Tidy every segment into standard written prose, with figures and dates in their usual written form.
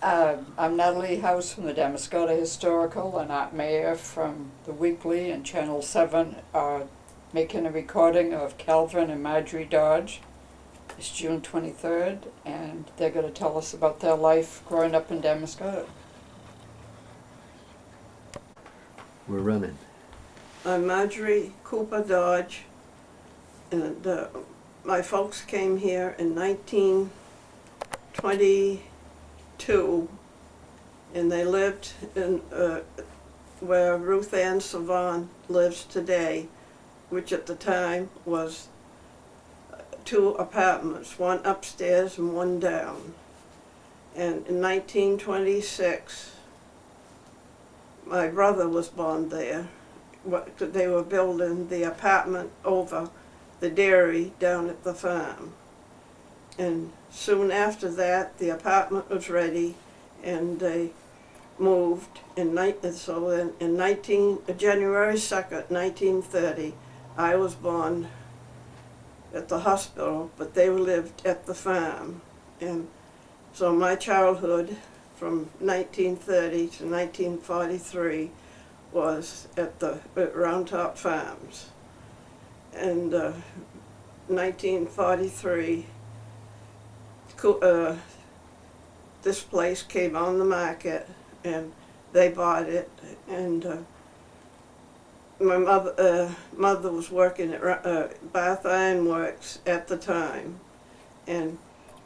I'm Natalie House from the Damariscotta Historical, and Art Mayer from The Weekly and Channel 7 are making a recording of Calvin and Marjorie Dodge. It's June 23rd, and they're going to tell us about their life growing up in Damariscotta. We're running. I'm Marjorie Cooper Dodge, and my folks came here in 1922, and they lived in where Ruth Ann Savant lives today, which at the time was 2 apartments, one upstairs and one down. And in 1926, my brother was born there. They were building the apartment over the dairy down at the farm. And soon after that, the apartment was ready, and they moved. January 2nd, 1930, I was born at the hospital, but they lived at the farm. And so my childhood from 1930 to 1943 was at the Round Top Farms. And 1943, this place came on the market, and they bought it. And my mother was working at Bath Iron Works at the time, and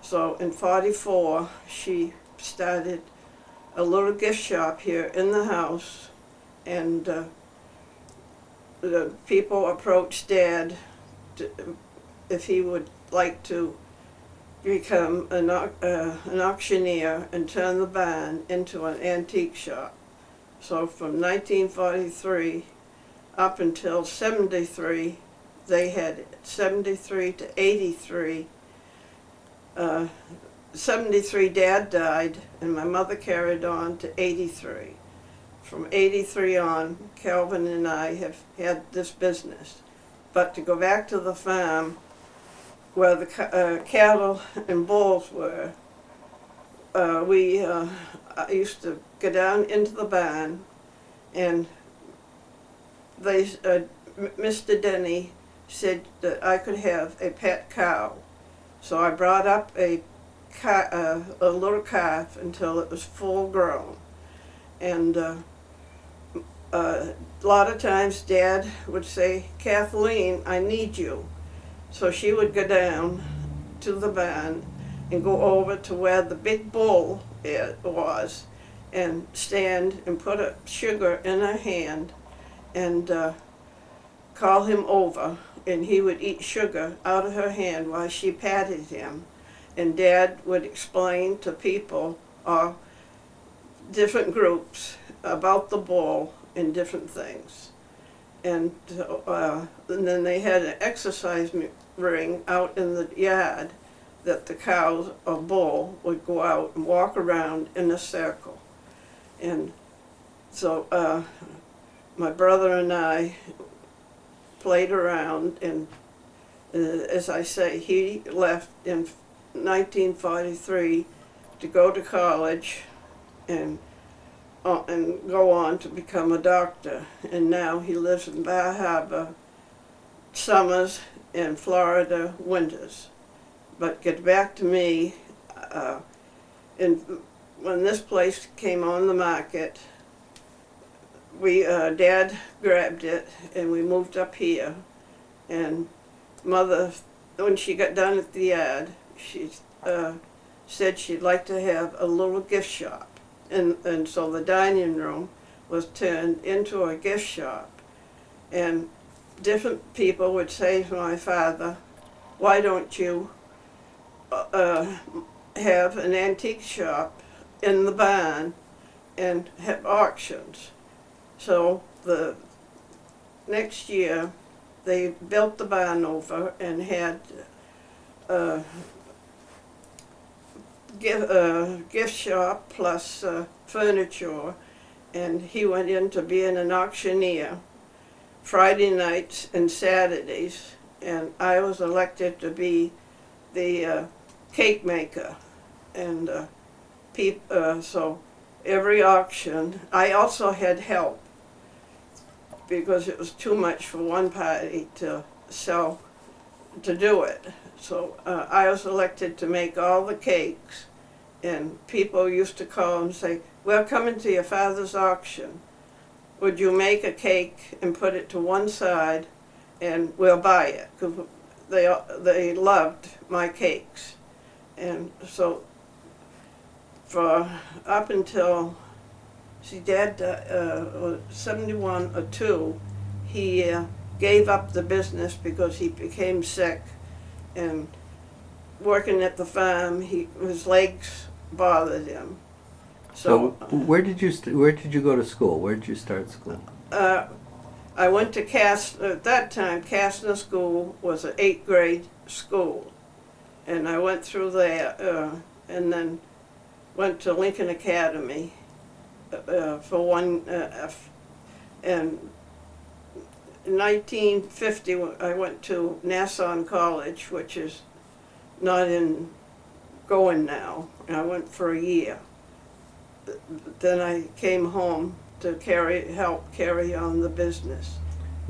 so in '44 she started a little gift shop here in the house, and the people approached Dad if he would like to become an auctioneer and turn the barn into an antique shop. So from 1943 up until '73, they had 73 to 83. 73, Dad died, and my mother carried on to 83. From 83 on, Calvin and I have had this business. But to go back to the farm, where the cattle and bulls were, I used to go down into the barn, and Mr. Denny said that I could have a pet cow. So I brought up a little calf until it was full grown. And a lot of times Dad would say, "Kathleen, I need you." So she would go down to the barn and go over to where the big bull was, and stand and put a sugar in her hand and call him over, and he would eat sugar out of her hand while she patted him. And Dad would explain to people or different groups about the bull and different things. And then they had an exercise ring out in the yard that the cows or bull would go out and walk around in a circle. And so my brother and I played around, and as I say, he left in 1943 to go to college and go on to become a doctor. And now he lives in Bar Harbor summers and Florida winters. But get back to me, when this place came on the market, Dad grabbed it and we moved up here. And Mother, when she got done at the yard, she said she'd like to have a little gift shop. And so the dining room was turned into a gift shop. And different people would say to my father, "Why don't you have an antique shop in the barn and have auctions?" So the next year they built the barn over and had gift shop plus furniture, and he went into being an auctioneer Friday nights and Saturdays, and I was elected to be the cake maker. And So every auction, I also had help because it was too much for one party to sell, to do it. So I was elected to make all the cakes, and people used to call and say, "We're coming to your father's auction. Would you make a cake and put it to one side, and we'll buy it?" Because they loved my cakes, and so for up until Dad 71 or 2, he gave up the business because he became sick, and working at the farm, his legs bothered him. So where did you go to school? Where did you start school? I went to at that time, Castner School was an 8th grade school. And I went through there and then went to Lincoln Academy for one, and in 1950 I went to Nassau College, which is not going now. I went for a year. Then I came home to help carry on the business.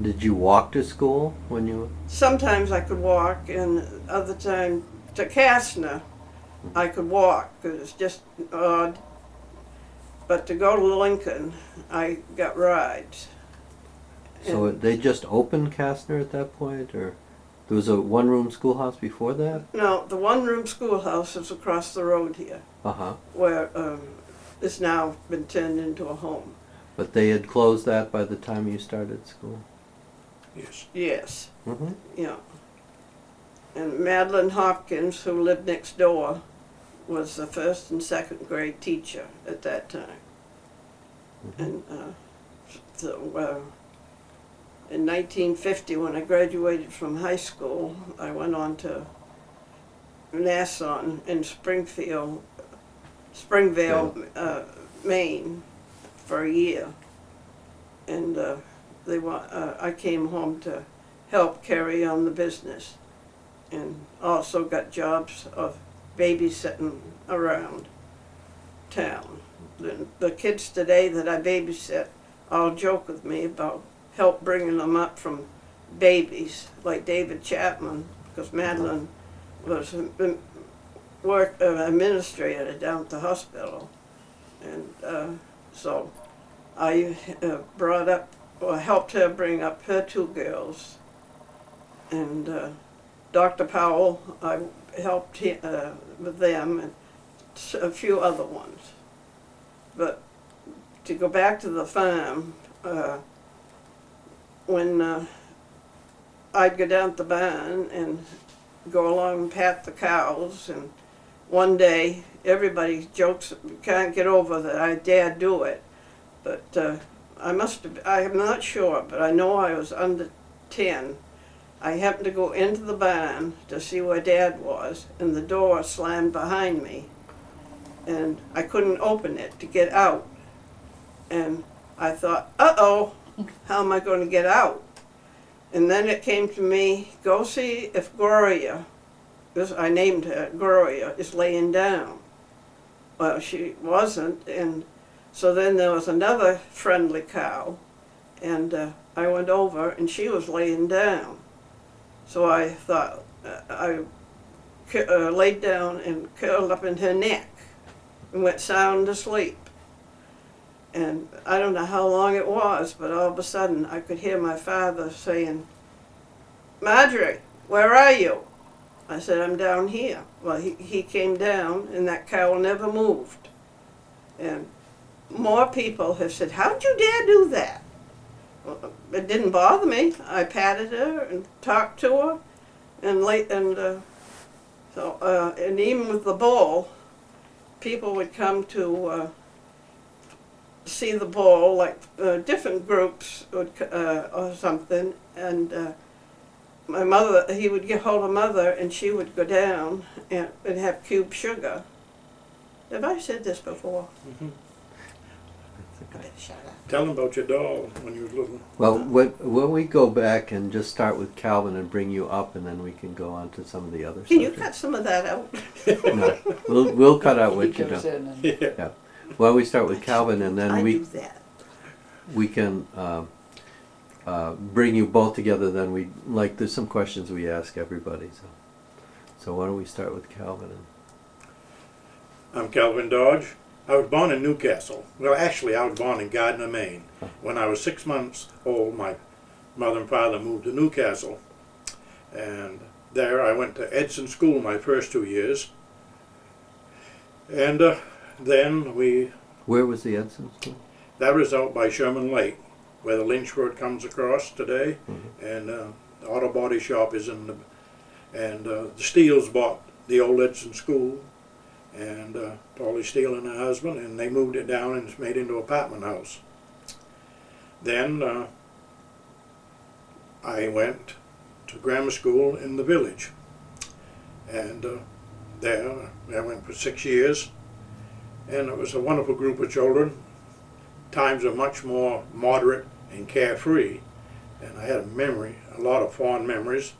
Did you walk to school when you? Sometimes I could walk, and other time to Castner I could walk because it's just odd. But to go to Lincoln, I got rides. So they just opened Castner at that point, or there was a one-room schoolhouse before that? No, the one-room schoolhouse is across the road here, where it's now been turned into a home. But they had closed that by the time you started school? Yes. Yes. Mm-hmm. Yeah. And Madeline Hopkins, who lived next door, was the 1st and 2nd grade teacher at that time. Mm-hmm. And in 1950, when I graduated from high school, I went on to Nassau in Springvale, Maine, for a year. And I came home to help carry on the business, and also got jobs of babysitting around town. The kids today that I babysit all joke with me about help bringing them up from babies, like David Chapman, because Madeline was an administrator down at the hospital. And so I helped her bring up her 2 girls. And Dr. Powell, I helped with them, and a few other ones. But to go back to the farm, when I'd go down to the barn and go along and pat the cows, and one day everybody jokes, can't get over that I dared do it, but I'm not sure, but I know I was under 10. I happened to go into the barn to see where Dad was, and the door slammed behind me, and I couldn't open it to get out. And I thought, uh-oh, how am I going to get out? And then it came to me, go see if Gloria, I named her Gloria, is laying down. Well, she wasn't, and so then there was another friendly cow, and I went over, and she was laying down. So I thought, I laid down and curled up in her neck and went sound asleep. And I don't know how long it was, but all of a sudden I could hear my father saying, "Marjorie, where are you?" I said, "I'm down here." Well, he came down, and that cow never moved. And more people have said, "How'd you dare do that?" Well, it didn't bother me. I patted her and talked to her, and and even with the bull, people would come to see the bull, like different groups would or something, and my mother, he would get hold of Mother, and she would go down and have cube sugar. Have I said this before? That's Shut up. Tell them about your doll when you were little. Well, when we go back and just start with Calvin and bring you up, and then we can go on to some of the other Can you subjects. cut some of that out? No, we'll cut out He what you goes do. in and Yeah. Well, we start with Calvin, and then I we do that. we can bring you both together. Then there's some questions we ask everybody. So why don't we start with Calvin? I'm Calvin Dodge. I was born in Newcastle. Well, actually, I was born in Gardner, Maine. When I was 6 months old, my mother and father moved to Newcastle. And there I went to Edson School my first 2 years. And then Where was the Edson School? that was out by Sherman Lake, where the Lynch Road comes across today. Mm-hmm. And the auto body shop is in the... And the Steeles bought the old Edson School. And Polly Steele and her husband, and they moved it down and it's made into an apartment house. Then I went to grammar school in the village, and there I went for 6 years, and it was a wonderful group of children. Times are much more moderate and carefree, and I had a lot of fond memories.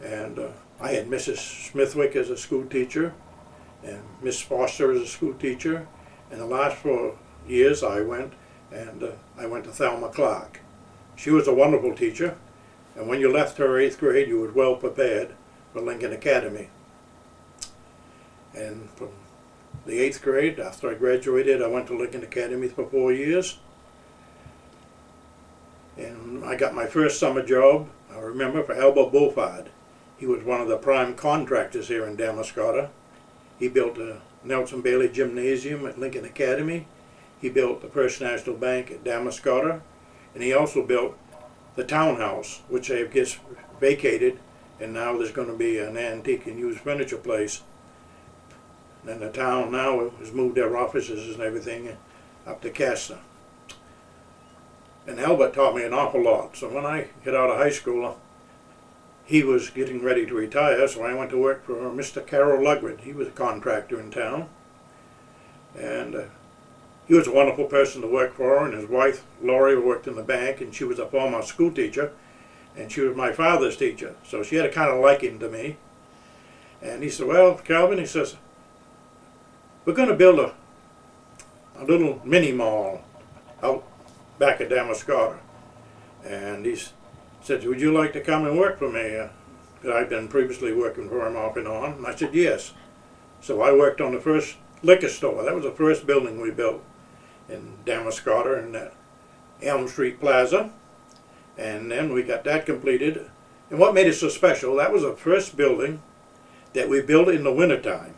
And I had Mrs. Smithwick as a school teacher, and Miss Foster as a school teacher, and the last 4 years I went to Thelma Clark. She was a wonderful teacher, and when you left her 8th grade, you were well prepared for Lincoln Academy. And from the 8th grade, after I graduated, I went to Lincoln Academy for 4 years, and I got my first summer job, I remember, for Albert Beauford. He was one of the prime contractors here in Damariscotta. He built the Nelson Bailey Gymnasium at Lincoln Academy. He built the First National Bank at Damariscotta. And he also built the townhouse, which they've just vacated, and now there's going to be an antique and used furniture place. And the town now has moved their offices and everything up to Castor. And Albert taught me an awful lot. So when I got out of high school, he was getting ready to retire, so I went to work for Mr. Carroll Lugwood. He was a contractor in town. And he was a wonderful person to work for, and his wife, Laurie, worked in the bank, and she was a former school teacher, and she was my father's teacher, so she had a kind of liking to me. And he said, well, Calvin, he says, we're going to build a little mini mall out back at Damariscotta. And he said, would you like to come and work for me? I'd been previously working for him off and on. And I said, yes. So I worked on the first liquor store. That was the first building we built in Damariscotta in that Elm Street Plaza. And then we got that completed. And what made it so special, that was the first building that we built in the wintertime.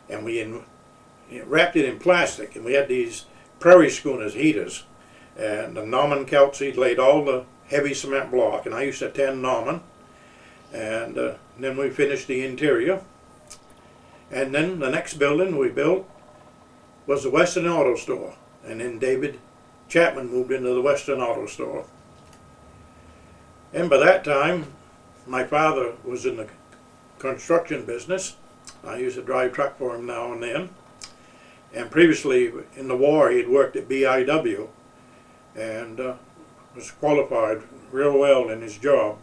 And we wrapped it in plastic. And we had these Prairie Schooners heaters. And Norman Kelsey laid all the heavy cement block, and I used to attend Norman. And then we finished the interior. And then the next building we built was the Western Auto Store. And then David Chapman moved into the Western Auto Store. And by that time, my father was in the construction business. I used to drive truck for him now and then. And previously, in the war, he had worked at BIW and was qualified real well in his job.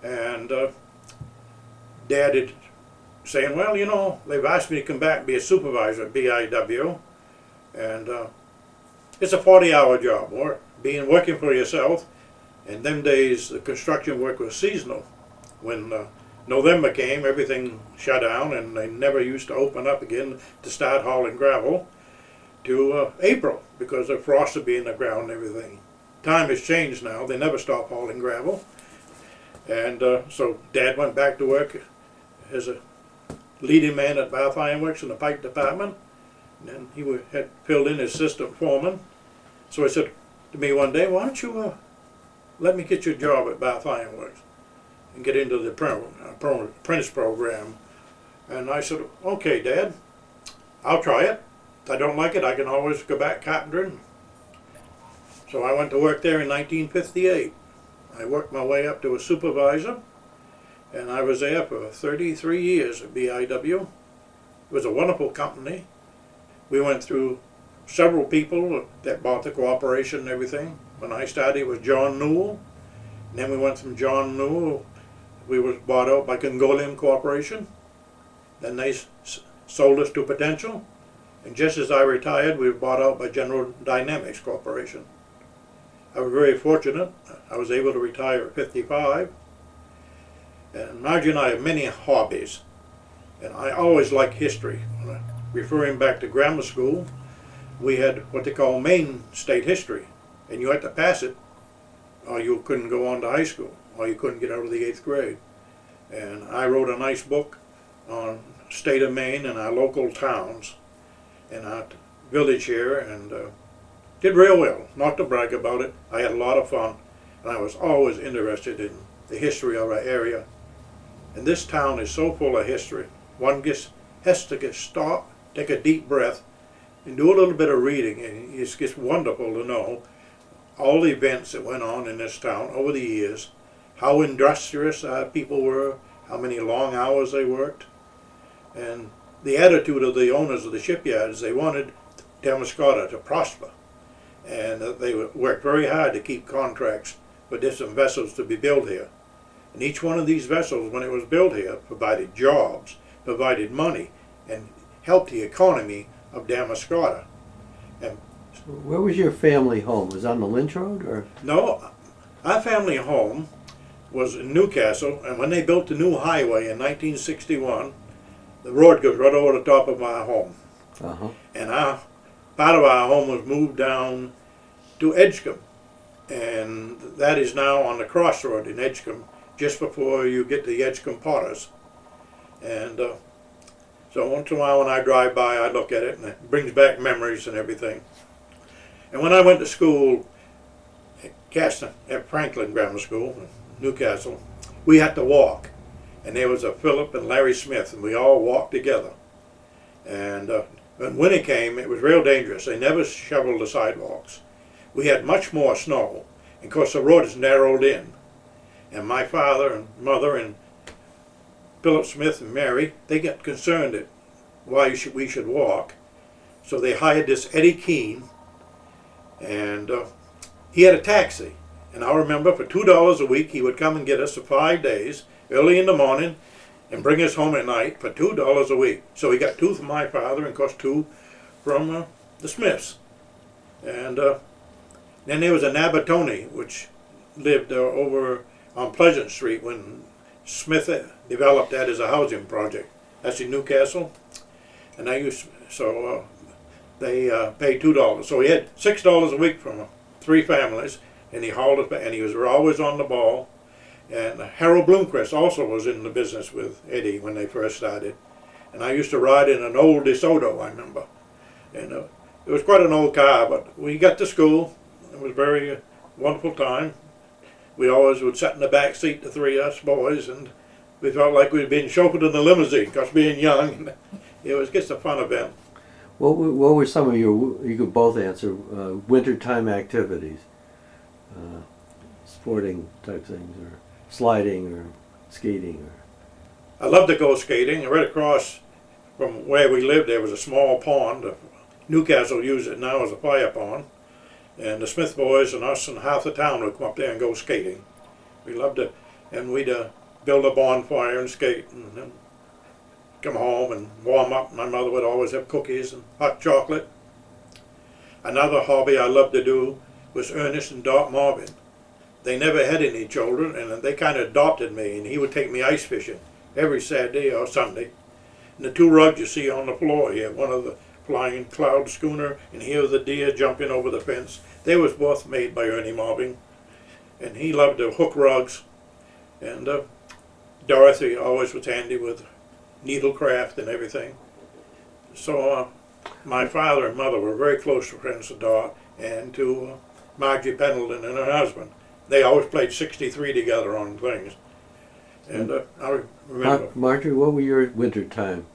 And Dad had saying, well, you know, they've asked me to come back and be a supervisor at BIW, and it's a 40-hour job, working for yourself. In them days, the construction work was seasonal. When November came, everything shut down, and they never used to open up again to start hauling gravel to April, because the frost would be in the ground and everything. Time has changed now. They never stop hauling gravel. And so Dad went back to work as a leading man at Bath Iron Works in the pipe department. And then he had filled in as assistant foreman. So he said to me one day, why don't you let me get you a job at Bath Iron Works and get into the apprentice program. And I said, okay, Dad, I'll try it. If I don't like it, I can always go back carpentering. So I went to work there in 1958. I worked my way up to a supervisor, and I was there for 33 years at BIW. It was a wonderful company. We went through several people that bought the corporation and everything. When I started, it was John Newell. And then we went from John Newell, we was bought out by Congolian Corporation. Then they sold us to Potential. And just as I retired, we were bought out by General Dynamics Corporation. I was very fortunate. I was able to retire at 55. And Marjorie and I have many hobbies. And I always liked history. Referring back to grammar school, we had what they call Maine state history. And you had to pass it, or you couldn't go on to high school, or you couldn't get out of the 8th grade. And I wrote a nice book on state of Maine and our local towns and our village here, and did real well. Not to brag about it, I had a lot of fun, and I was always interested in the history of our area. And this town is so full of history. One has to stop, take a deep breath, and do a little bit of reading, and it's just wonderful to know all the events that went on in this town over the years, how industrious people were, how many long hours they worked, and the attitude of the owners of the shipyards. They wanted Damariscotta to prosper, and they worked very hard to keep contracts for different vessels to be built here. And each one of these vessels, when it was built here, provided jobs, provided money, and helped the economy of Damariscotta. And Where was your family home? Was it on the Lynch Road, or? no, our family home was in Newcastle, and when they built the new highway in 1961, the road goes right over the top of our home. Uh-huh. And part of our home was moved down to Edgecombe, and that is now on the crossroad in Edgecombe, just before you get to the Edgecombe Potters. And so once in a while when I drive by, I look at it, and it brings back memories and everything. And when I went to school at Franklin Grammar School in Newcastle, we had to walk. And there was a Philip and Larry Smith, and we all walked together. And when winter came, it was real dangerous. They never shoveled the sidewalks. We had much more snow, and of course the road is narrowed in. And my father and mother and Philip Smith and Mary, they got concerned at why we should walk. So they hired this Eddie Keene, and he had a taxi. And I remember for $2 a week, he would come and get us for 5 days, early in the morning, and bring us home at night for $2 a week. So he got 2 from my father, and of course 2 from the Smiths. And then there was a Nabatoni, which lived over on Pleasant Street when Smith developed that as a housing project. That's in Newcastle. And they paid $2. So he had $6 a week from 3 families, and he hauled us back, and he was always on the ball. And Harold Bloomquist also was in the business with Eddie when they first started. And I used to ride in an old DeSoto, I remember. And it was quite an old car, but we got to school. It was a very wonderful time. We always would sit in the back seat, the 3 of us boys, and we felt like we'd been chauffeured in the limousine, because being young, it was just a fun event. What were some of your, you could both answer, wintertime activities? Sporting type things, or sliding, or skating, or? I loved to go skating. Right across from where we lived there was a small pond. Newcastle used it now as a fire pond. And the Smith boys and us and half the town would come up there and go skating. We loved it. And we'd build a bonfire and skate, and then come home and warm up. My mother would always have cookies and hot chocolate. Another hobby I loved to do was Ernest and Dot Marvin. They never had any children, and they kind of adopted me, and he would take me ice fishing every Saturday or Sunday. And the 2 rugs you see on the floor here, one of the Flying Cloud schooner, and here was the deer jumping over the fence. They was both made by Ernie Marvin, and he loved to hook rugs. And Dorothy always was handy with needlecraft and everything. So my father and mother were very close friends to Dot and to Marjorie Pendleton and her husband. They always played 63 together on things. And I remember. Marjorie, what were your wintertime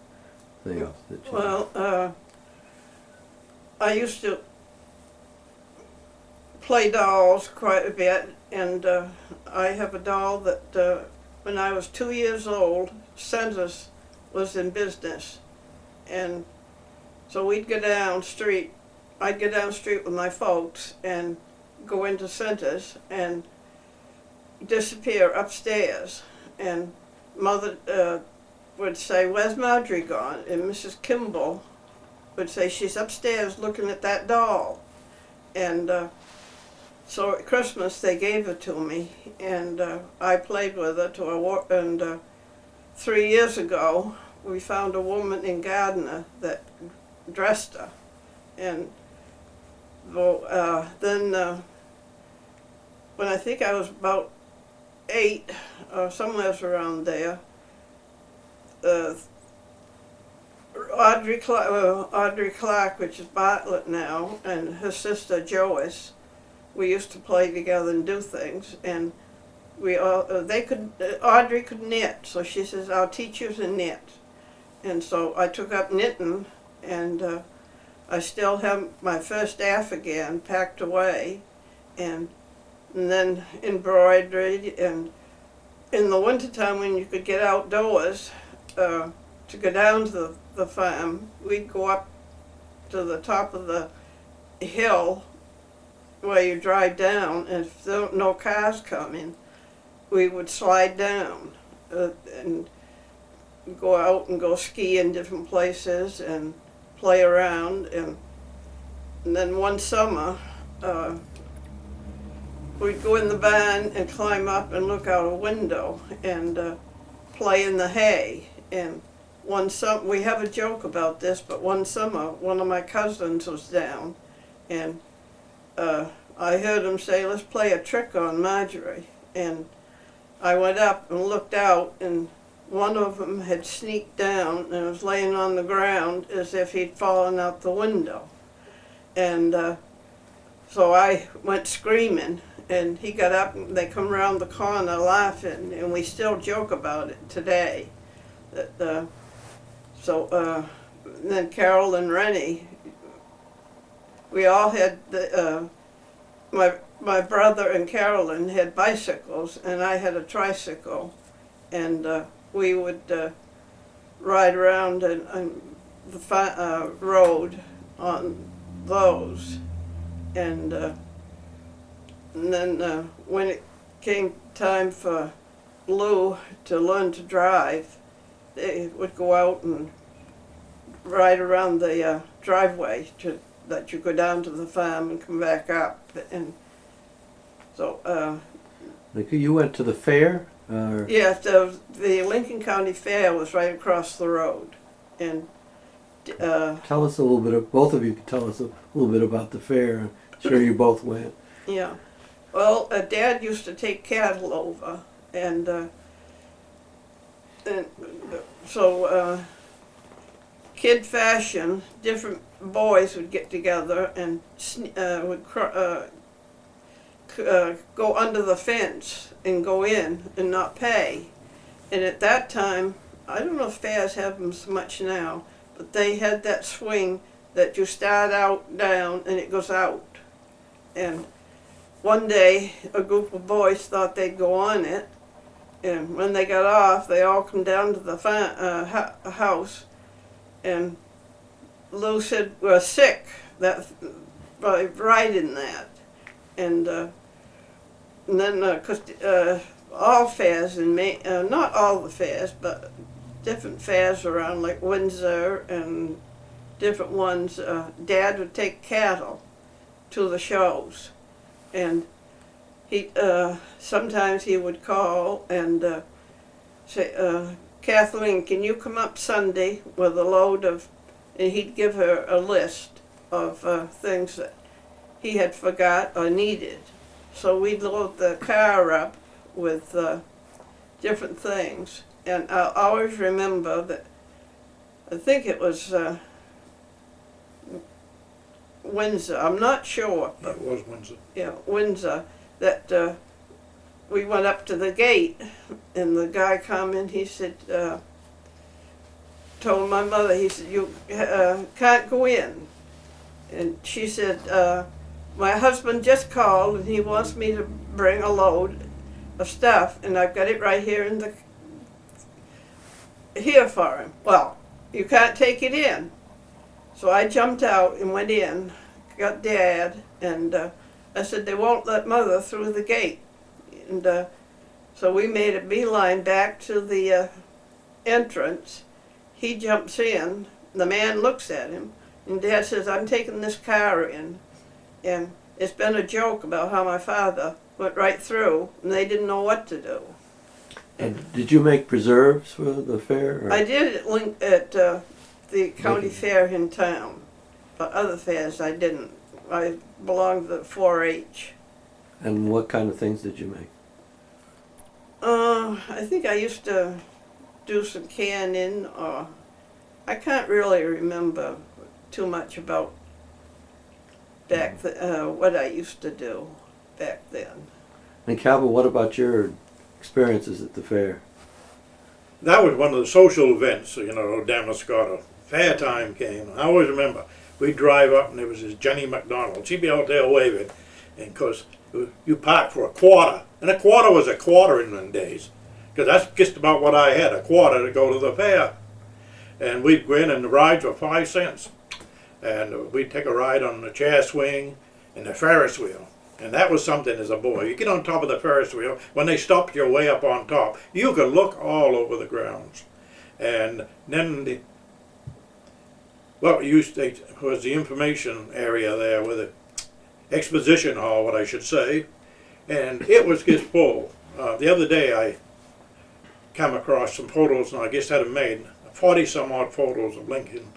things? That you Well, I used to play dolls quite a bit, and I have a doll that when I was 2 years old, Census was in business, and so we'd go down the street I'd go down the street with my folks and go into Centers and disappear upstairs. And Mother would say, "Where's Marjorie gone?" And Mrs. Kimball would say, "She's upstairs looking at that doll." And so at Christmas they gave her to me, and I played with her till and 3 years ago we found a woman in Gardner that dressed her. And then when I think I was about 8 or somewhere around there, Audrey Clark, which is Bartlett now, and her sister Joyce, we used to play together and do things, and Audrey could knit, so she says, "I'll teach you to knit." And so I took up knitting, and I still have my first afghan packed away, and then embroidered. And in the wintertime when you could get outdoors, to go down to the farm, we'd go up to the top of the hill where you drive down, and if there were no cars coming, we would slide down and go out and go ski in different places and play around. And then one summer, we'd go in the barn and climb up and look out a window and play in the hay. And one summer, we have a joke about this, but one summer one of my cousins was down, and I heard him say, "Let's play a trick on Marjorie." And I went up and looked out, and one of them had sneaked down and was laying on the ground as if he'd fallen out the window. And so I went screaming, and he got up, and they come around the corner laughing, and we still joke about it today. Then Carol and Rennie, we all had my brother and Carolyn had bicycles, and I had a tricycle, and we would ride around on the road on those. And then when it came time for Lou to learn to drive, they would go out and ride around the driveway that you go down to the farm and come back up. And so Like you went to the fair? yeah, the Lincoln County Fair was right across the road. And Tell us a little bit, both of you can tell us a little bit about the fair. I'm sure you both went. yeah, well, Dad used to take cattle over, and so kid fashion, different boys would get together and would go under the fence and go in and not pay. And at that time, I don't know if fairs have them so much now, but they had that swing that you start out down and it goes out. And one day, a group of boys thought they'd go on it, and when they got off, they all come down to the house, and Lou said, "We're sick by riding that." And then, because all fairs in Maine, not all the fairs, but different fairs around, like Windsor and different ones, Dad would take cattle to the shows. And he sometimes he would call and say, "Kathleen, can you come up Sunday with a load of," and he'd give her a list of things that he had forgot or needed. So we'd load the car up with different things. And I'll always remember that, I think it was Windsor, I'm not sure. Yeah, it was Windsor. Yeah, Windsor, that we went up to the gate, and the guy come in, he said, told my mother, he said, "You can't go in." And she said, "My husband just called, and he wants me to bring a load of stuff, and I've got it right here here for him." "Well, you can't take it in." So I jumped out and went in, got Dad, and I said, they won't let Mother through the gate. And so we made a beeline back to the entrance. He jumps in, the man looks at him, and Dad says, I'm taking this car in. And it's been a joke about how my father went right through, and they didn't know what to do. And did you make preserves for the fair? Or? I did at the county fair in town, but other fairs I didn't. I belonged to the 4-H. And what kind of things did you make? I think I used to do some canning, or I can't really remember too much about what I used to do back then. And Calvin, what about your experiences at the fair? That was one of the social events, Damariscotta. Fair time came. I always remember, we'd drive up and there was this Jenny McDonald. She'd be out there waving. And of course, you parked for a quarter. And a quarter was a quarter in them days. Because that's just about what I had, a quarter to go to the fair. And we'd go in and the rides were 5 cents. And we'd take a ride on the chair swing and the Ferris wheel. And that was something as a boy. You get on top of the Ferris wheel, when they stopped you way up on top, you could look all over the grounds. And then what we used to was the information area there with the exposition hall, what I should say. And it was just full. The other day I came across some photos, and I just had them made, 40 some odd photos of Lincoln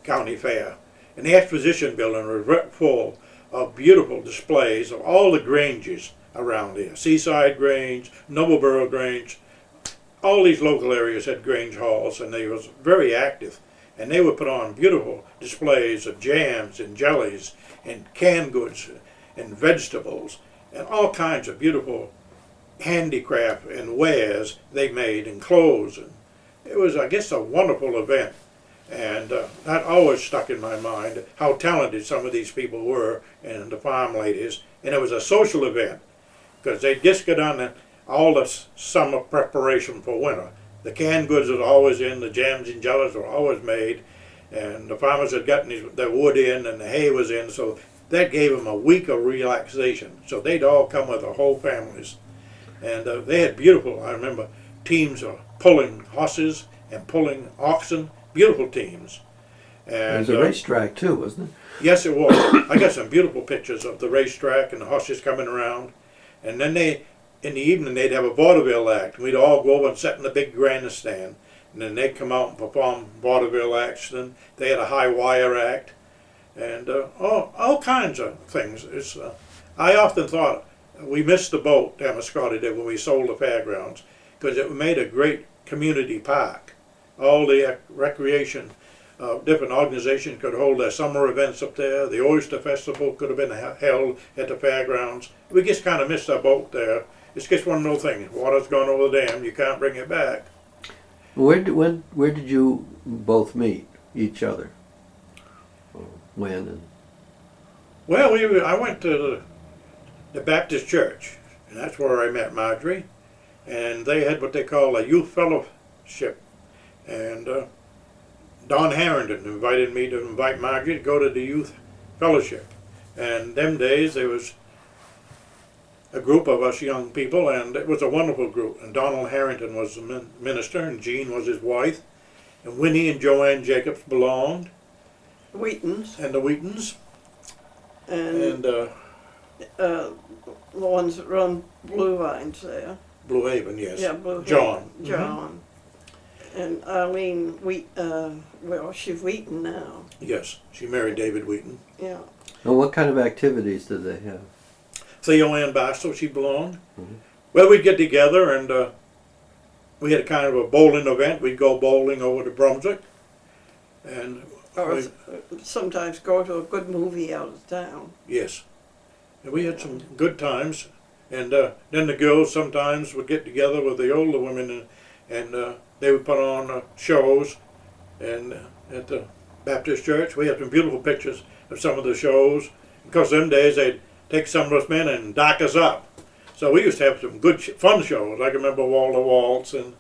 County Fair. And the exposition building was full of beautiful displays of all the granges around here. Seaside Grange, Nobleboro Grange, all these local areas had grange halls, and they was very active. And they would put on beautiful displays of jams and jellies and canned goods and vegetables and all kinds of beautiful handicraft and wares they made and clothes. And it was, I guess, a wonderful event. And that always stuck in my mind, how talented some of these people were, and the farm ladies. And it was a social event, because they'd just get on all the summer preparation for winter. The canned goods was always in, the jams and jellies were always made, and the farmers had gotten their wood in and the hay was in, so that gave them a week of relaxation. So they'd all come with their whole families. And they had beautiful, I remember, teams of pulling horses and pulling oxen. Beautiful teams. And There's a racetrack too, wasn't it? Yes, it was. I got some beautiful pictures of the racetrack and the horses coming around. And then in the evening, they'd have a vaudeville act. We'd all go over and sit in the big grandstand. And then they'd come out and perform vaudeville acts. And they had a high wire act. And all kinds of things. I often thought we missed the boat, Damariscotta did, when we sold the fairgrounds, because it made a great community park. All the recreation, different organizations could hold their summer events up there. The Oyster Festival could have been held at the fairgrounds. We just kind of missed our boat there. It's just one little thing. Water's gone over the dam. You can't bring it back. Where did you both meet each other? When? And Well, I went to the Baptist church, and that's where I met Marjorie. And they had what they call a youth fellowship. And Don Harrington invited me to invite Marjorie to go to the youth fellowship. And them days there was a group of us young people, and it was a wonderful group. And Donald Harrington was the minister, and Jean was his wife. And Winnie and Joanne Jacobs belonged. Wheatons. And the Wheatons. And the ones that run Blue Vines there. Blue Haven, yes. Yeah, Blue John. Haven. John. And Arlene she's Wheaton now. Yes, she married David Wheaton. Yeah. and what kind of activities did they have? Theo Ann Basto, she belonged. Mm-hmm. Well, we'd get together and we had a kind of a bowling event. We'd go bowling over to Brunswick. And Or sometimes go to a good movie out of town. yes. And we had some good times. And then the girls sometimes would get together with the older women and they would put on shows. And at the Baptist church, we had some beautiful pictures of some of the shows. Because them days they'd take some of us men and dock us up. So we used to have some good fun shows. I can remember Walter Waltz, and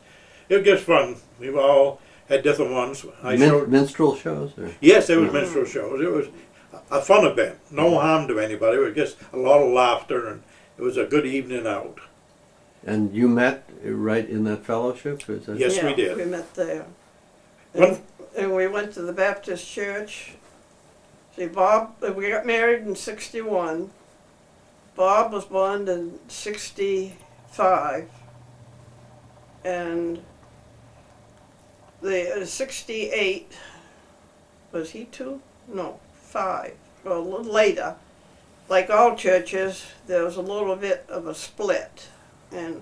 it was just fun. We all had different ones. Minstrel shows? Or? Yes, there was minstrel shows. a fun event. No harm to anybody. It was just a lot of laughter, and it was a good evening out. And you met right in that fellowship? Is that Yes, yeah, we did. We met there. One- And we went to the Baptist church. See, Bob, we got married in 61. Bob was born in 65. And the 68, was he 2? No, 5. Well, a little later. Like all churches, there was a little bit of a split. And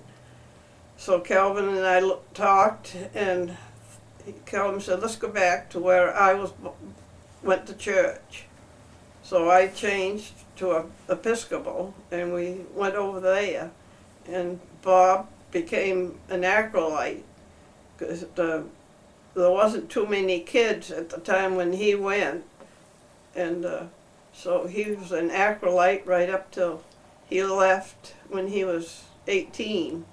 so Calvin and I talked, and Calvin said, let's go back to where I went to church. So I changed to a Episcopal, and we went over there. And Bob became an acolyte, because there wasn't too many kids at the time when he went. And so he was an acolyte right up till he left when he was 18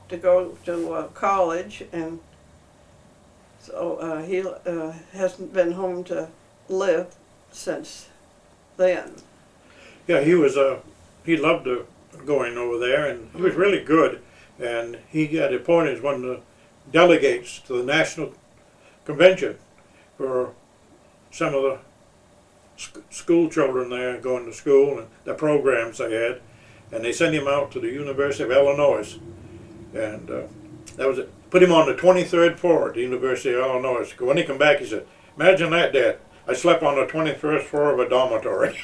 to go to college, and so he hasn't been home to live since then. Yeah, he loved going over there, and he was really good. And he got appointed as one of the delegates to the National Convention for some of the school children there going to school and the programs they had. And they sent him out to the University of Illinois. And that was it. Put him on the 23rd floor at the University of Illinois. When he come back, he said, imagine that, Dad. I slept on the 21st floor of a dormitory.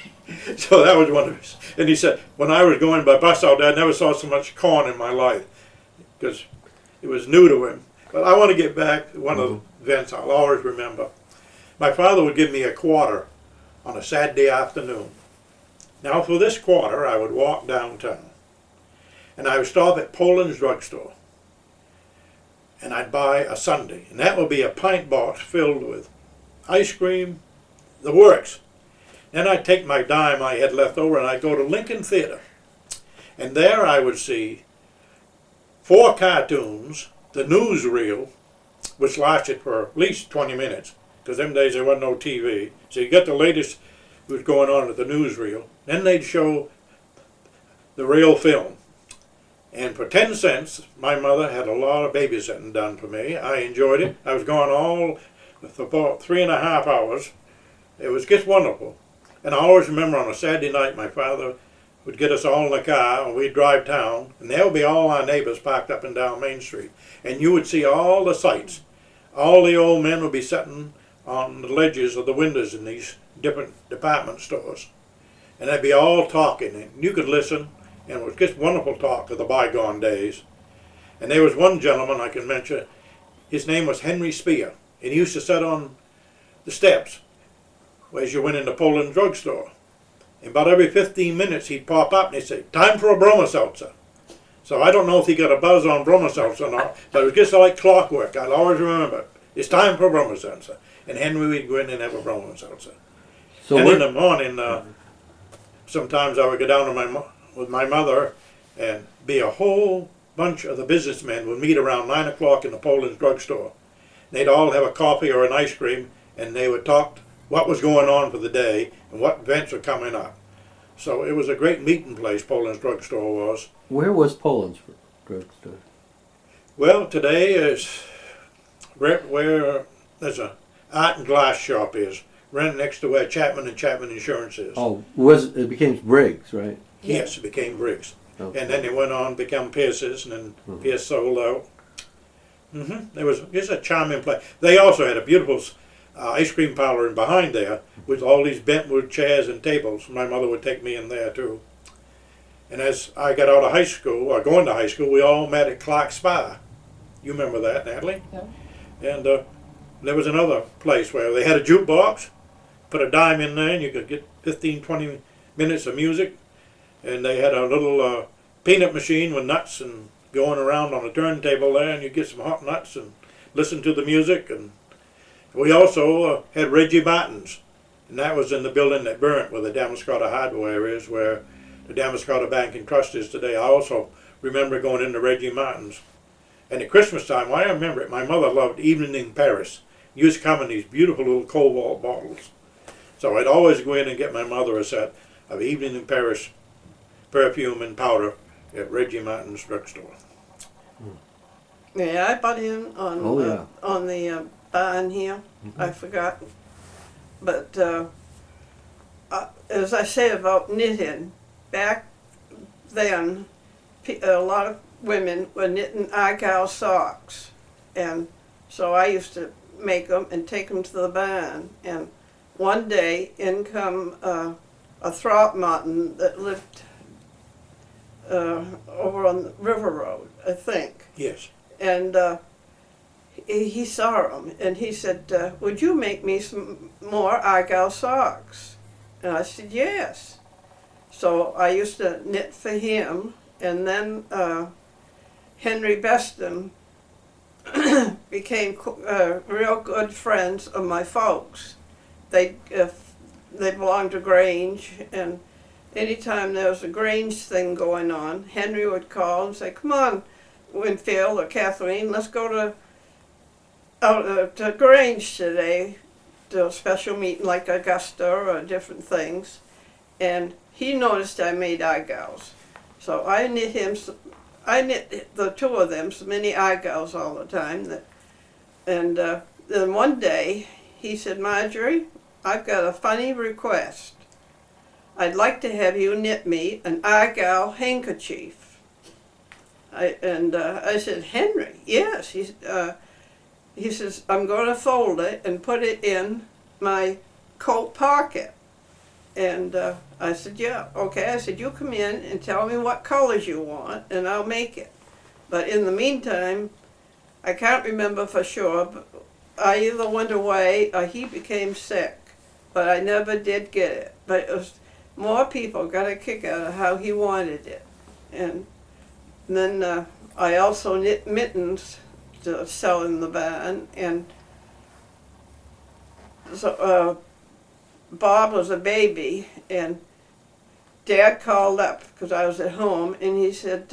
So that was one of his. And he said, when I was going by bus out there, I never saw so much corn in my life, because it was new to him. But I want to get back to one of the events I'll always remember. My father would give me a quarter on a Saturday afternoon. Now for this quarter, I would walk downtown, and I would stop at Poland's drugstore, and I'd buy a sundae, and that would be a pint box filled with ice cream, the works. Then I'd take my dime I had left over, and I'd go to Lincoln Theater, and there I would see 4 cartoons, the newsreel, which lasted for at least 20 minutes, because them days there wasn't no TV, so you get the latest was going on at the newsreel. Then they'd show the real film. And for 10 cents, my mother had a lot of babysitting done for me. I enjoyed it. I was gone all for about 3.5 hours. It was just wonderful. And I always remember on a Saturday night, my father would get us all in the car, and we'd drive town, and there would be all our neighbors parked up and down Main Street. And you would see all the sights. All the old men would be sitting on the ledges of the windows in these different department stores. And they'd be all talking, and you could listen, and it was just wonderful talk of the bygone days. And there was one gentleman I can mention, his name was Henry Spear, and he used to sit on the steps as you went in the Poland drugstore. And about every 15 minutes he'd pop up and he'd say, time for a bromoseltzer. So I don't know if he got a buzz on bromoseltzer or not, but it was just like clockwork. I'll always remember, it's time for a bromoseltzer. And Henry would go in and have a bromoseltzer. So and we're- in the morning, sometimes I would go down to with my mother, and be a whole bunch of the businessmen would meet around 9 o'clock in the Poland's drugstore. They'd all have a coffee or an ice cream, and they would talk what was going on for the day and what events were coming up. So it was a great meeting place, Poland's drugstore was. Where was Poland's drugstore? Well, today is right where there's a art and glass shop is, right next to where Chapman and Chapman Insurance is. Oh, it became Briggs, right? Yes, it became Briggs. Okay. And then they went on to become Pierce's, and then Pierce sold out. There was just a charming place. They also had a beautiful ice cream parlor in behind there with all these bentwood chairs and tables. My mother would take me in there too. And as I got out of high school, or going to high school, we all met at Clark Spa. You remember that, Natalie? Yeah. And there was another place where they had a jukebox, put a dime in there, and you could get 15, 20 minutes of music. And they had a little peanut machine with nuts and going around on a turntable there, and you get some hot nuts and listen to the music. And we also had Reggie Martin's, and that was in the building that burnt where the Damariscotta hardware is, where the Damariscotta Bank and Trust is today. I also remember going into Reggie Martin's. And at Christmas time, I remember it, my mother loved Evening in Paris. It used to come in these beautiful little cobalt bottles. So I'd always go in and get my mother a set of Evening in Paris perfume and powder at Reggie Martin's drugstore. Yeah, I bought in on Oh, yeah. on the barn here. I forgot, but as I say about knitting, back then, a lot of women were knitting argyle socks, and so I used to make them and take them to the barn. And one day, in come a Throckmorton that lived over on the River Road, I think. Yes. And he saw them, and he said, "Would you make me some more argyle socks?" And I said, "Yes." So I used to knit for him, and then Henry Beston became real good friends of my folks. They belonged to Grange, and anytime there was a Grange thing going on, Henry would call and say, "Come on, Winfield or Kathleen, let's go to Grange today, to a special meeting like Augusta or different things." And he noticed I made argyles, so I knit the two of them so many argyles all the time. And then one day he said, "Marjorie, I've got a funny request. I'd like to have you knit me an argyle handkerchief." I said, "Henry, yes." He says, "I'm going to fold it and put it in my coat pocket." And I said, "Yeah, okay." I said, "You come in and tell me what colors you want, and I'll make it. But in the meantime, I can't remember for sure, but I either went away or he became sick. But I never did get it. But it was more people got a kick out of how he wanted it. And then I also knit mittens to sell in the barn, and so Bob was a baby, and Dad called up because I was at home, and he said,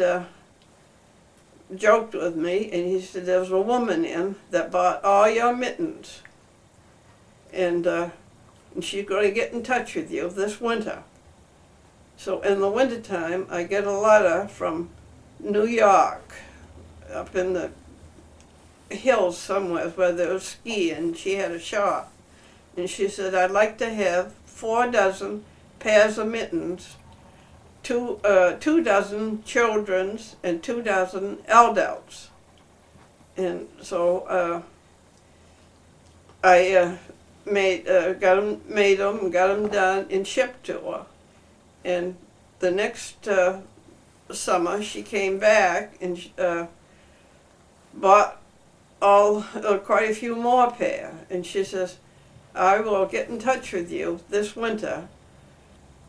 joked with me, and he said, "There was a woman in that bought all your mittens, and she's going to get in touch with you this winter." So in the wintertime, I get a letter from New York, up in the hills somewhere where there was skiing. She had a shop, and she said, "I'd like to have 4 dozen pairs of mittens, 2 dozen children's, and 2 dozen adults." And so I made them, got them done, and shipped to her. And the next summer, she came back and bought quite a few more pair. And she says, "I will get in touch with you this winter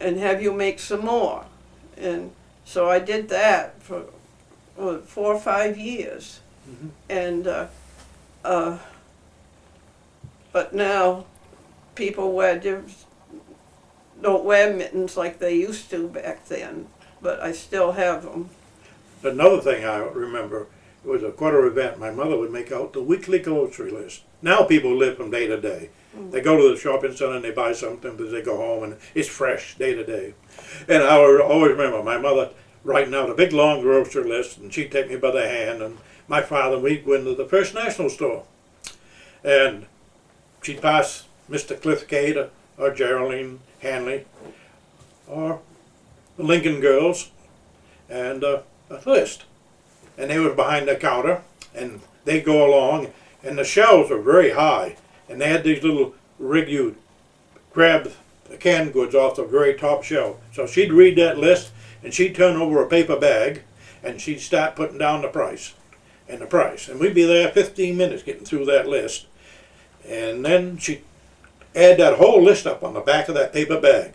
and have you make some more." And so I did that for 4 or 5 years. Mm-hmm. And but now people don't wear mittens like they used to back then, but I still have them. Another thing I remember, it was a quarter event. My mother would make out the weekly grocery list. Now people live from day to day. They go to the shopping center and they buy something, but they go home and it's fresh day to day. And I always remember my mother writing out a big long grocery list, and she'd take me by the hand, and my father, we'd go into the First National store. And she'd pass Mr. Cliff Cade or Geraldine Hanley or the Lincoln girls and a list. And they were behind the counter, and they'd go along, and the shelves were very high, and they had these little rig you'd grab the canned goods off the very top shelf. So she'd read that list, and she'd turn over a paper bag, and she'd start putting down the price. And we'd be there 15 minutes getting through that list. And then she'd add that whole list up on the back of that paper bag.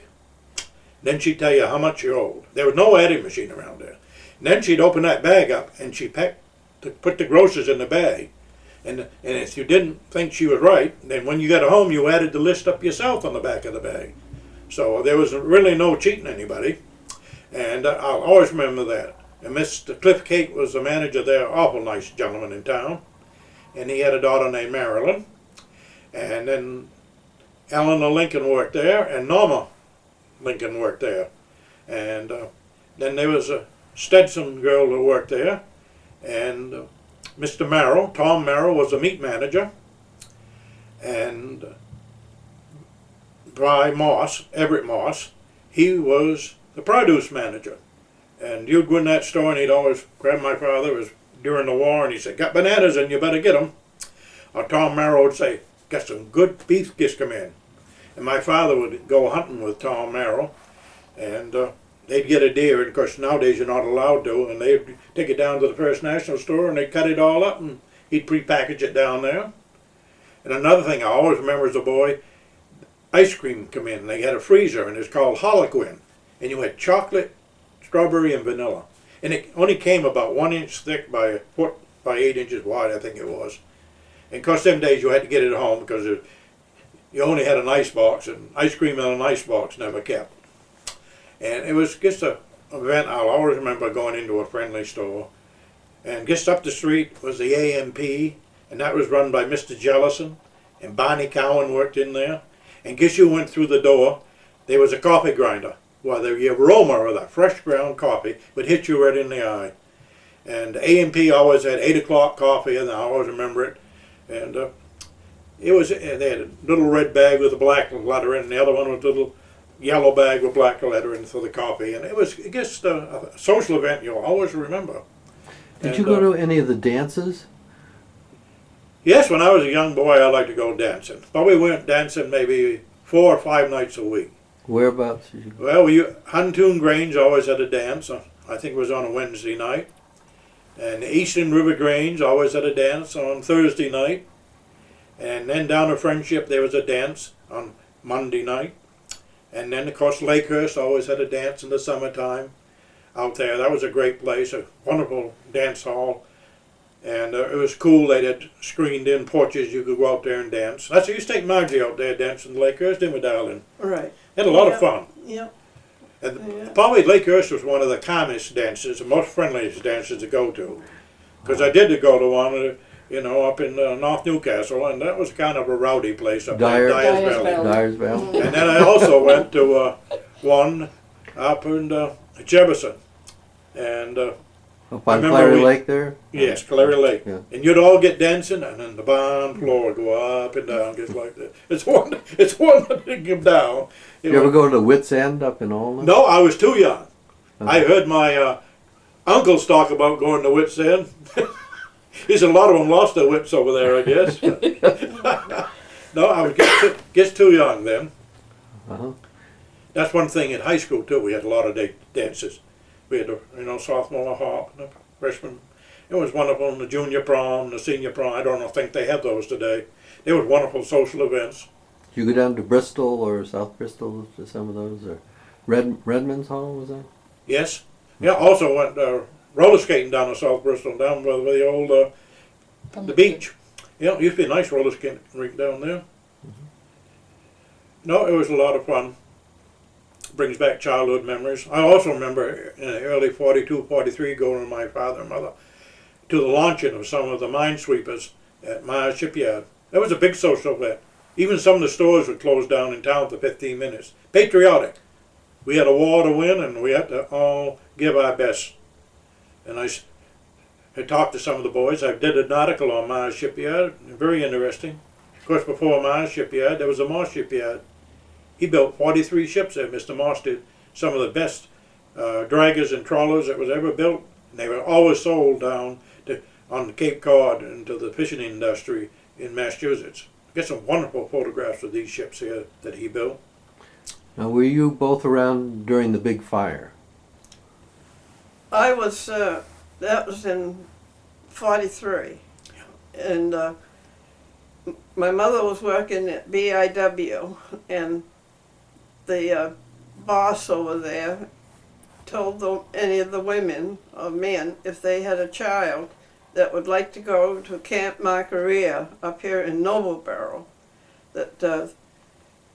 Then she'd tell you how much you owed. There was no adding machine around there. And then she'd open that bag up, and she'd put the groceries in the bag. And if you didn't think she was right, then when you got home, you added the list up yourself on the back of the bag. So there was really no cheating anybody. And I'll always remember that. And Mr. Cliff Cate was the manager there, awful nice gentleman in town. And he had a daughter named Marilyn. And then Eleanor Lincoln worked there, and Norma Lincoln worked there. And then there was a Stetson girl who worked there, and Mr. Merrill, Tom Merrill, was the meat manager, and Bry Moss, Everett Moss, he was the produce manager. And you'd go in that store and he'd always grab my father. It was during the war, and he said, "Got bananas and you better get them." Or Tom Merrill would say, "Got some good beef just come in." And my father would go hunting with Tom Merrill, and they'd get a deer. And of course nowadays you're not allowed to, and they'd take it down to the First National store and they'd cut it all up and he'd prepackage it down there. And another thing I always remember as a boy, ice cream come in. They had a freezer, and it's called Harlequin, and you had chocolate, strawberry, and vanilla. And it only came about 1 inch thick by a foot by 8 inches wide, I think it was. And of course, them days you had to get it at home because you only had an ice box, and ice cream in an ice box never kept. And it was just an event. I'll always remember going into a friendly store, and just up the street was the AMP, and that was run by Mr. Jellison, and Barney Cowan worked in there. And guess you went through the door, there was a coffee grinder. Well, the aroma of that fresh ground coffee would hit you right in the eye. And A&P always had 8 o'clock coffee, and I always remember it. And it was, they had a little red bag with a black lettering, and the other one was a little yellow bag with black lettering for the coffee. And it was just a social event you'll always remember. Did you go to any of the dances? Yes, when I was a young boy, I liked to go dancing. But we went dancing maybe 4 or 5 nights a week. Whereabouts did you go? Well, Huntoon Grange always had a dance. I think it was on a Wednesday night. And Eastern River Grange always had a dance on Thursday night. And then down at Friendship there was a dance on Monday night. And then, of course, Lakehurst always had a dance in the summertime out there. That was a great place, a wonderful dance hall. And it was cool. They had screened in porches. You could go out there and dance. That's used to take Marjorie out there dancing Lakehurst, didn't we, darling? Right. Had a lot of fun. Yep. And probably Lakehurst was one of the calmest dances, the most friendliest dances to go to. Because I did go to one, up in North Newcastle, and that was kind of a rowdy place up there, Dyer's Valley. Dyer's Valley. And then I also went to one up in Jefferson. And Up on Clary Lake there? yes, Clary Lake. Yeah. And you'd all get dancing, and then the barn floor would go up and down just like that. It's one that didn't come down. You ever go to Wits End up in Olney? No, I was too young. Oh. I heard my uncles talk about going to Wits End. There's a lot of them lost their wits over there, I guess. No, I was just too young then. Uh-huh. That's one thing in high school too. We had a lot of dances. We had the sophomore hop, the freshman. It was wonderful. The junior prom, the senior prom. I don't think they have those today. They were wonderful social events. Did you go down to Bristol or South Bristol to some of those, or Redmond's Hall was that? Yes. Yeah. Also went roller skating down to South Bristol, down by the old the beach. Yeah, it used to be a nice roller skating rink down there. Mm-hmm. No, it was a lot of fun. Brings back childhood memories. I also remember in the early 42, 43 going with my father and mother to the launching of some of the minesweepers at Mars Shipyard. That was a big social event. Even some of the stores would close down in town for 15 minutes. Patriotic. We had a war to win, and we had to all give our best. And I talked to some of the boys. I did an article on Mars Shipyard, very interesting. Of course, before Mars Shipyard, there was a Moss Shipyard. He built 43 ships there, Mr. Moss did. Some of the best draggers and trawlers that was ever built. And they were always sold down on Cape Cod into the fishing industry in Massachusetts. Get some wonderful photographs of these ships here that he built. Now, were you both around during the big fire? I was, that was in 43. And my mother was working at BIW, and the boss over there told any of the women or men, if they had a child that would like to go to Camp Marjorie up here in Nobleboro, that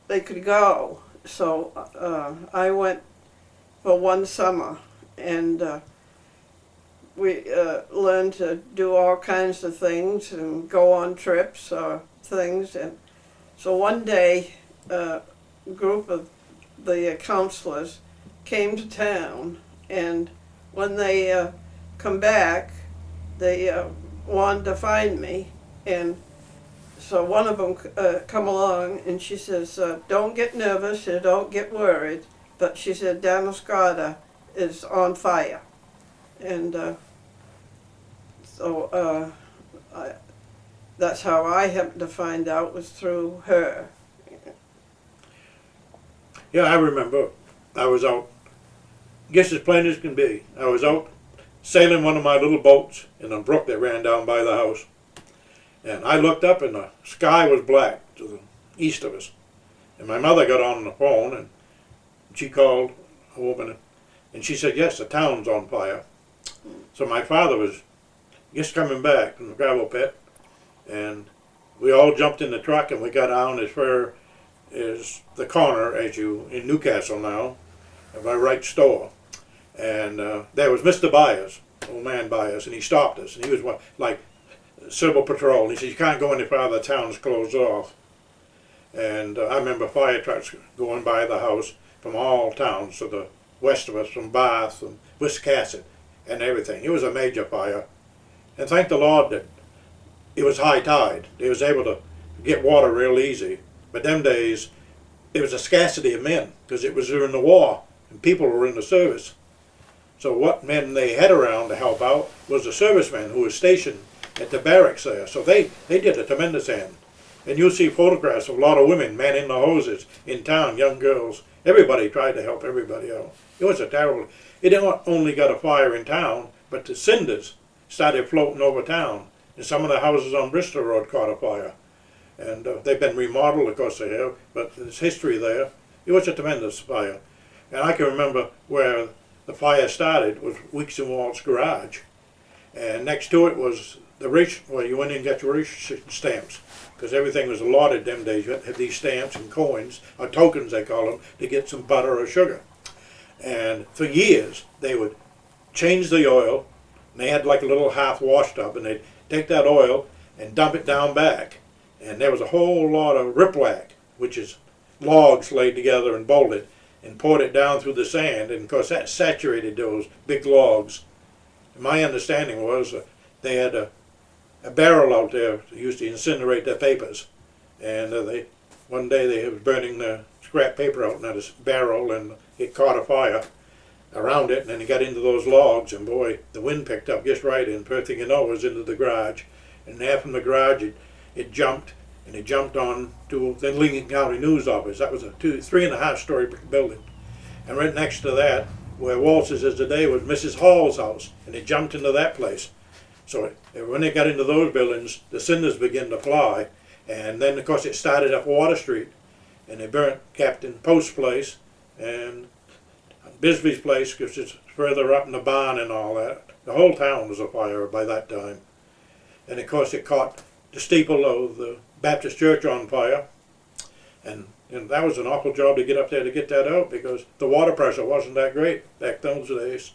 they could go. So I went for one summer, and we learned to do all kinds of things and go on trips or things. And so one day group of the counselors came to town, and when they come back, they wanted to find me, and so one of them come along, and she says, don't get nervous, don't get worried, but she said Damariscotta is on fire. And that's how I happened to find out, was through her. Yeah, I remember. I was out, guess as plain as can be. I was out sailing one of my little boats in a brook that ran down by the house. And I looked up and the sky was black to the east of us. And my mother got on the phone and she called a woman and she said, yes, the town's on fire. So my father was just coming back from the gravel pit, and we all jumped in the truck and we got down as far as the corner as you in Newcastle now, by Wright store. And there was Mr. Byers, old man Byers, and he stopped us, and he was like civil patrol. And he said, you can't go any farther, the town's closed off. And I remember fire trucks going by the house from all towns to the west of us, from Bath and Wiscasset and everything. It was a major fire. And thank the Lord that it was high tide. They was able to get water real easy. But them days, there was a scarcity of men because it was during the war and people were in the service. So what men they had around to help out was the servicemen who were stationed at the barracks there. So they did a tremendous hand. And you'll see photographs of a lot of women manning the hoses in town, young girls. Everybody tried to help everybody out. It was a terrible, it didn't only got a fire in town, but the cinders started floating over town. And some of the houses on Bristol Road caught a fire. And they've been remodeled, of course they have, but there's history there. It was a tremendous fire. And I can remember where the fire started was Weeks and Walt's garage. And next to it was the where you went in and got your ration stamps. Because everything was allotted them days. You had to have these stamps and coins, or tokens they call them, to get some butter or sugar. And for years, they would change the oil, and they had like a little half wash tub, and they'd take that oil and dump it down back. And there was a whole lot of riprap, which is logs laid together and bolted, and poured it down through the sand, and of course that saturated those big logs. And my understanding was they had a barrel out there that used to incinerate their papers, and one day they was burning the scrap paper out in this barrel, and it caught a fire around it, and then it got into those logs, and boy, the wind picked up just right, and first thing you know, it was into the garage. And there from the garage it jumped, and it jumped on to the Lincoln County News office. That was a 3.5 story building. And right next to that, where Waltz's is today, was Mrs. Hall's house, and it jumped into that place. So when they got into those buildings, the cinders began to fly, and then of course it started up Water Street, and they burnt Captain Post's place, and Bisbee's place, because it's further up in the barn and all that. The whole town was afire by that time. And of course it caught the steeple of the Baptist church on fire, and that was an awful job to get up there to get that out, because the water pressure wasn't that great back those days.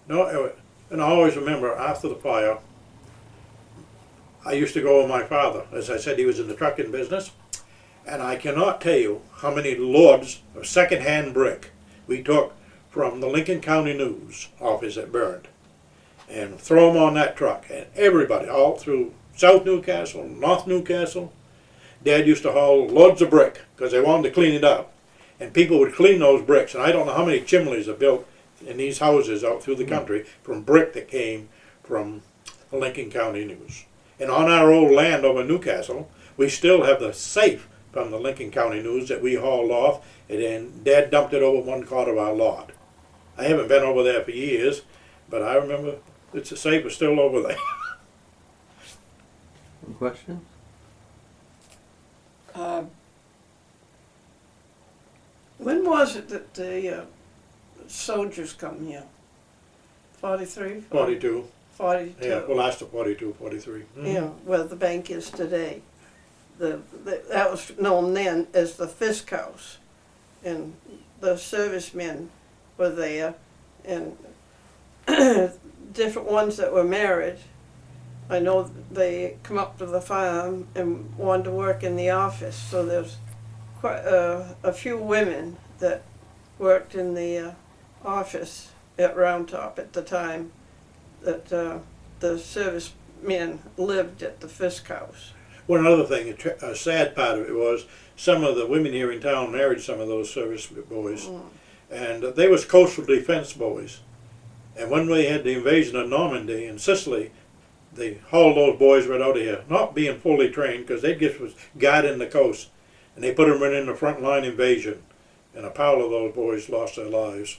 No, and I always remember after the fire, I used to go with my father. As I said, he was in the trucking business, and I cannot tell you how many loads of second-hand brick we took from the Lincoln County News office that burned, and throw them on that truck. And everybody, all through South Newcastle, North Newcastle, Dad used to haul loads of brick because they wanted to clean it up. And people would clean those bricks, and I don't know how many chimneys are built in these houses out through the country from brick that came from the Lincoln County News. And on our old land over in Newcastle, we still have the safe from the Lincoln County News that we hauled off, and then Dad dumped it over one part of our lot. I haven't been over there for years, but I remember the safe was still over there. Any questions? When was it that the soldiers come here? 43? 42. 42. Yeah, well, last of 42, 43. Mm-hmm. Yeah, where the bank is today. That was known then as the Fisk House. And the servicemen were there, and different ones that were married. I know they come up to the farm and wanted to work in the office, so there's quite a few women that worked in the office at Round Top at the time that the servicemen lived at the Fisk House. One other thing, a sad part of it was some of the women here in town married some of those service boys, and they was coastal defense boys. And when we had the invasion of Normandy and Sicily, they hauled those boys right out of here, not being fully trained, because they just was guarding the coast, and they put them right in the front line invasion, and a pile of those boys lost their lives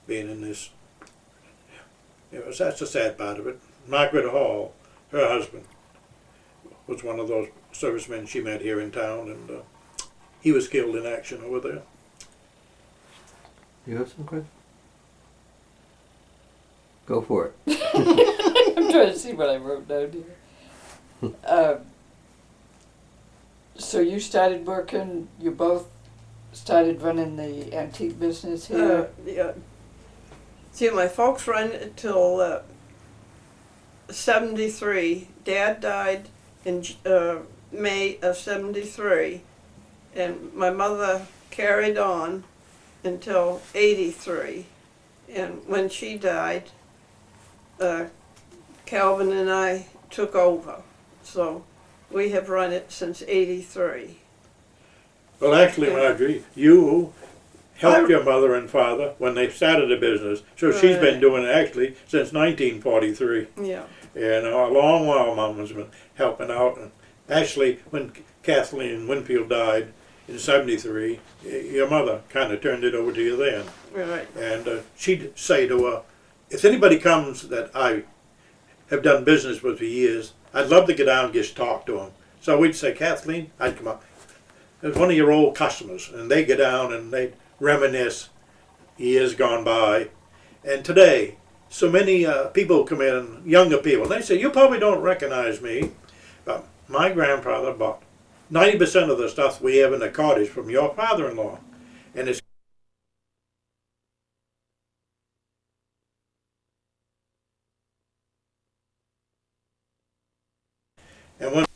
being in this. That's the sad part of it. Margaret Hall, her husband, was one of those servicemen she met here in town, and he was killed in action over there. You have some questions? Go for it. I'm trying to see what I wrote down here. So you started working, you both started running the antique business here? Yeah. See, my folks ran it till 73. Dad died in May of 73, and my mother carried on until 83. And when she died, Calvin and I took over. So we have run it since 83. Well, actually, Marjorie, you helped your mother and father when they started the business, so she's been doing it actually since 1943. Yeah. And a long while Mom has been helping out. And actually, when Kathleen Winfield died in 73, your mother kind of turned it over to you then. Right. And she'd say to her, if anybody comes that I have done business with for years, I'd love to get down and just talk to them. So we'd say, Kathleen, I'd come up. It was one of your old customers, and they'd go down and they'd reminisce years gone by. And today, so many people come in, younger people, and they say, you probably don't recognize me, but my grandfather bought 90% of the stuff we have in the cottage from your father-in-law. And it's and when